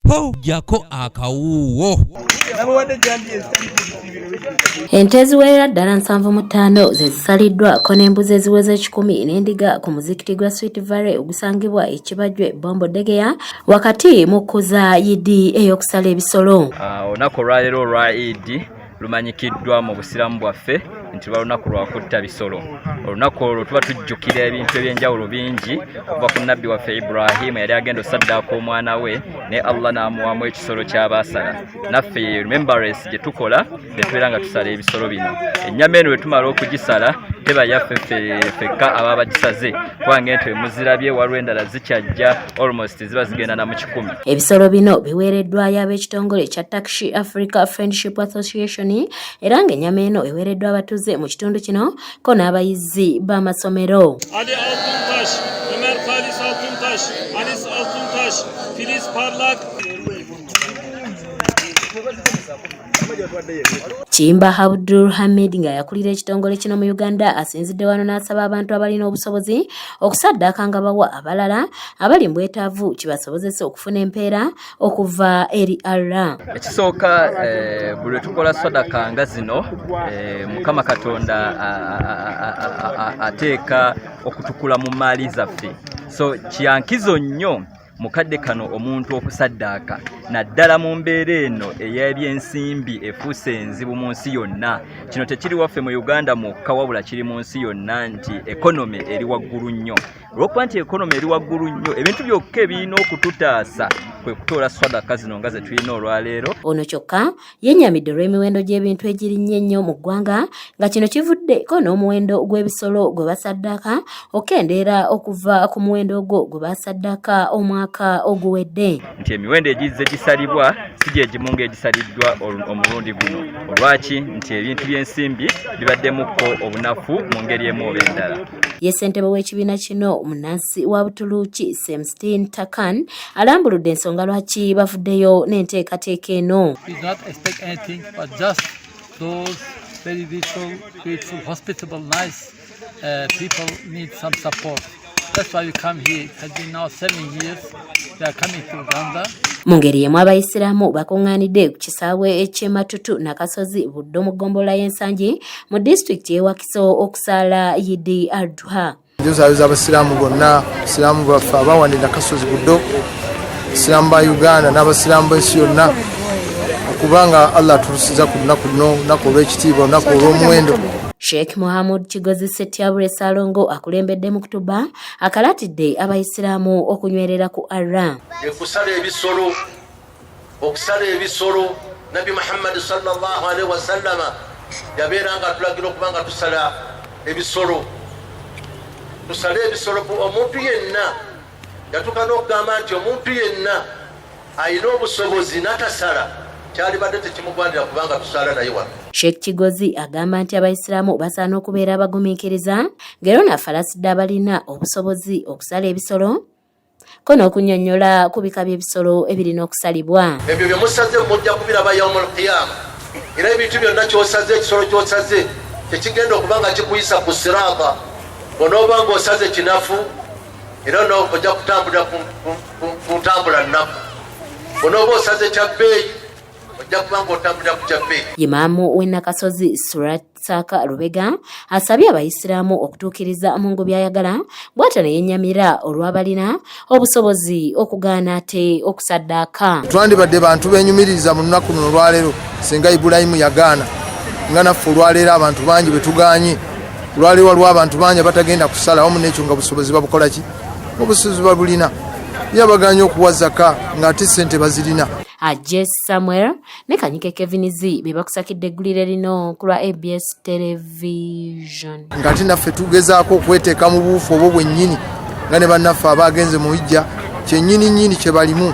po jako akawuwo. Ente eziwerera ddala 75 ze zisaliddwako n'embuzi eziweze 10 n'endiga ku muzikiti gwa Sweet Valley ogusangibwa ekibajwe Bombo Degeya wakati mu kuza yidi ey'okusala ebisolo. Olunaku olwaleero olwa Eid lumanyikiddwa mu busiramu bwaffe nti lwa lunaku lwa kutta bisolo. Olunaku olwo tuba tujjukira ebintu eby'enjawulo bingi okuva ku nnabbi waffe Ibrahim yali agenda osaddaaka omwana we ne Allah n'amuwamu ekisolo ky'abaasala. Naffe remembrance gye tukola ne tubeera nga tusala ebisolo bino. Ennyama eno bwe tumala okugisala teba yaffe ffekka ababa bagisaze kubanga ente muzirabye waliwo endala zikyajja almost ziba zigenda na mu 10. Ebisolo bino biweereddwayo ab'ekitongole kya Turkish Africa Friendship Association era ng'ennyama eno eweereddwa abatuuze mu kitundu kino ko n'abayizi b'amasomero. Ali Altuntaş, Ömer Faris Altuntaş, Anis Altuntaş, Filiz Parlak. Chimba Abdul Hamid nga yakulira ekitongole kino mu Uganda asinzidde wano n'asaba abantu abalina obusobozi okusaddaaka nga bawa abalala abali mu bwetaavu kibasobozesa okufuna empeera okuva eri Allah. Ekisooka buli tukola sadaka nga zino Mukama Katonda ateeka okutukula mu maali zaffe. So kyankizo nnyo mukadde kano omuntu okusaddaaka naddala mu mbeera eno ey'ebyensimbi efuuse enzibu mu nsi yonna. Kino tekiri waffe mu Uganda mukka wabula kiri mu nsi yonna nti economy eri waggulu nnyo. Olw'okuba nti economy eri waggulu nnyo ebintu byokka ebirina okututaasa kwe kutoola sadaka zino nga ze tulina olwaleero. Ono kyokka yennyamidde olw'emiwendo gy'ebintu egirinnye ennyo mu ggwanga nga kino kivuddeko n'omuwendo gw'ebisolo gwe basaddaaka okendeera okuva ku muwendo ogwo gwe basaddaaka omwaka oguwedde. Nti emiwendo egizze gisalibwa si gye gimu ng'egisaliddwa omulundi guno. Olwaki nti ebintu by'ensimbi bibaddemukko obunafu mu ngeri emu oba endala. Ye ssentebe w'ekibiina kino Munansi wa Butuluki Semstin Takan alambuludde ensonga lwaki bavuddeyo n'enteekateeka eno. We do not expect anything but just those very grateful, hospitable, nice people need some support. That's why we come here. It has been now 7 years. We are coming to Uganda. Mu ngeri yemu abayisiraamu bakuŋŋaanidde ku kisaawe eky'Ematutu Nakasozi Buddo mu ggombolola y'Ensangi mu disitulikiti y'e Wakiso okusaala Yidi Adha. Njozaayoza abasiraamu bonna, abasiraamu baffe abawandira Nakasozi Buddo, abasiraamu ba Uganda n'abasiraamu b'ensi yonna okubanga Allah atutusiza ku lunaku luno, olunaku olw'ekitiibwa, olunaku olw'omuwendo. Sheikh Muhammad Kigozi Ssetyabule Salongo akulembedde mu kutuba akalatidde abayisiraamu okunywerera ku Allah. Okusala ebisolo Nabi Muhammad sallallahu alaihi wasallam yabeeranga tulagira okubanga tusala ebisolo. Tusale ebisolo omuntu yenna yatukana okugamba nti omuntu yenna ayina obusobozi n'atasala kyalibadde tekimugwanira kubanga tusala naye wano. Sheikh Kigozi agamba nti abayisiraamu basaana okubeera abagumiikiriza ng'era n'afalasidde abalina obusobozi okusala ebisolo ko n'okunnyonnyola ku bika by'ebisolo ebirina okusalibwa. Ebyo bye musaze mujja kubiraba yawmul qiyaama era ebintu byonna ky'osaze ekisolo ky'osaze tekigenda okuba nga kikuyisa ku siraata bw'onooba ng'osaze kinafu era ojja kutambulira ku ntambula nnaku. Bw'onooba osaze kya bbeeyi Imaamu w'e Nakasozi Surat Saka Lubega asabye abayisiraamu okutuukiriza mu ngo byayagala bw'atyo ne yennyamira olw'abalina obusobozi okugaana ate okusaddaaka. Twandibadde bantu beenyumiriza mu lunaku luno olwaleero singa Ibulayimu yagaana nga naffe olwaleero abantu bangi bwe tugaanye olwaleero waliwo abantu bangi batagenda kusala wamu n'ekyo nga busobozi babukola ki obusobozi babulina yabaganye okuwa zaka ng'ate ssente bazirina. Jess Samuel ne Kanyike Kevinizi be bakusakidde eggulire lino ku lwa ABS Television. Ngati naffe tugezaako okweteeka mu buufu obwo bwennyini nga ne bannaffe abaagenze mu hijja kyennyini nnyini kye balimu.